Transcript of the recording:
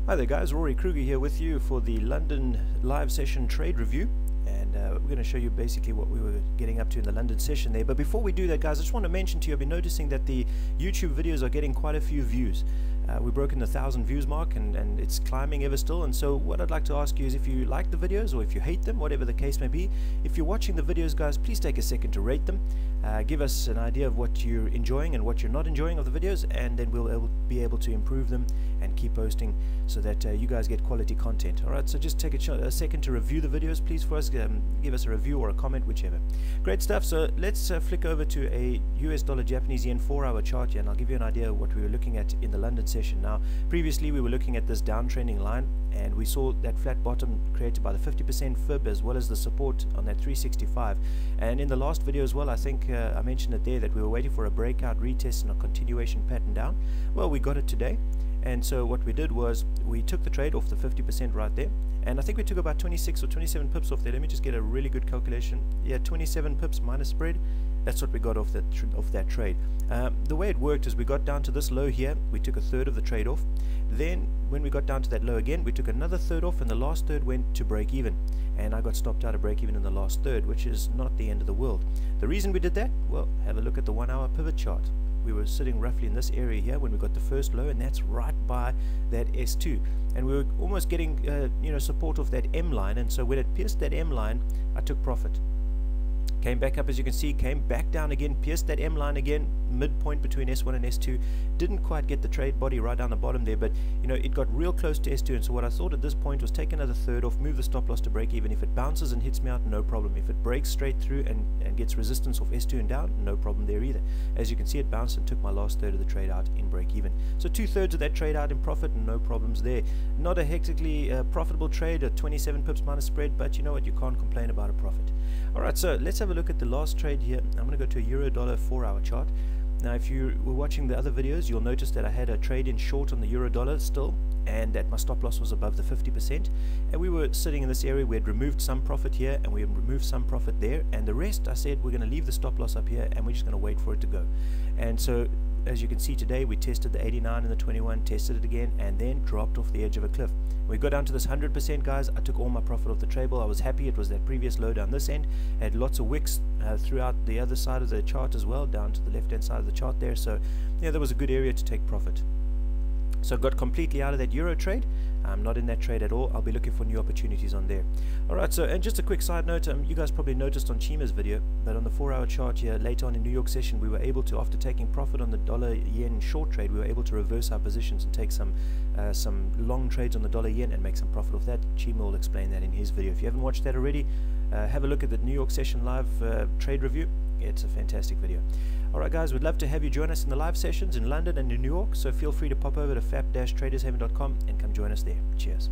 Hi there guys, Rory Kruger here with you for the London live session trade review, and we're going to show you basically what we were getting up to in the London session there. But before we do that guys, I just want to mention to you, I've been noticing that the YouTube videos are getting quite a few views. We've broken the 1,000 views mark and it's climbing ever still. And so what I'd like to ask you is, if you like the videos or if you hate them, whatever the case may be, if you're watching the videos guys, please take a second to rate them. Give us an idea of what you're enjoying and what you're not enjoying of the videos, and then we'll be able to improve them and keep posting so that you guys get quality content. Alright, so just take a second to review the videos please for us. Give us a review or a comment, whichever. Great stuff. So let's flick over to a US dollar Japanese yen 4-hour chart here, and I'll give you an idea of what we were looking at in the London session. Now previously we were looking at this downtrending line, and we saw that flat bottom created by the 50% fib as well as the support on that 365. And in the last video as well, I think I mentioned it there that we were waiting for a breakout retest and a continuation pattern down. Well, we got it today, and so what we did was we took the trade off the 50% right there, and I think we took about 26 or 27 pips off there. Let me just get a really good calculation. Yeah, 27 pips minus spread. That's what we got off that trade. The way it worked is we got down to this low here, we took a third of the trade off. Then when we got down to that low again, we took another third off, and the last third went to break even. And I got stopped out of break even in the last third, which is not the end of the world. The reason we did that? Well, have a look at the 1-hour pivot chart. We were sitting roughly in this area here when we got the first low, and that's right by that S2. And we were almost getting support off that M line, and so when it pierced that M line, I took profit. Came back up, as you can see, came back down again, pierced that M line again, midpoint between S1 and S2. Didn't quite get the trade body right down the bottom there, but it got real close to S2. And so what I thought at this point was take another third off, move the stop loss to break even. If it bounces and hits me out, no problem. If it breaks straight through and gets resistance off S2 and down, no problem there either. As you can see, it bounced and took my last third of the trade out in break even. So 2/3 of that trade out in profit, no problems there. Not a hectically profitable trade at 27 pips minus spread, but you know what, you can't complain about a profit. Alright, so let's have a look at the last trade here. I'm going to go to a euro dollar 4-hour chart. Now if you were watching the other videos, you'll notice that I had a trade in short on the euro dollar still, and that my stop loss was above the 50%, and we were sitting in this area. We had removed some profit here and we had removed some profit there, and the rest I said we're going to leave the stop loss up here and we're just going to wait for it to go. And so as you can see today, we tested the 89 and the 21, tested it again, and then dropped off the edge of a cliff. We got down to this 100% guys. I took all my profit off the table. I was happy. It was that previous low down this end. I had lots of wicks throughout the other side of the chart as well, down to the left hand side of the chart there. So yeah, there was a good area to take profit. So got completely out of that euro trade. I'm not in that trade at all. I'll be looking for new opportunities on there. Alright, so and just a quick side note, you guys probably noticed on Chima's video, but on the 4-hour chart here later on in New York session, we were able to, after taking profit on the dollar yen short trade, we were able to reverse our positions and take some long trades on the dollar yen and make some profit off that. Chima will explain that in his video. If you haven't watched that already, have a look at the New York session live trade review. It's a fantastic video. Alright guys, we'd love to have you join us in the live sessions in London and in New York, so feel free to pop over to fap-tradershaven.com and come join us there. Cheers.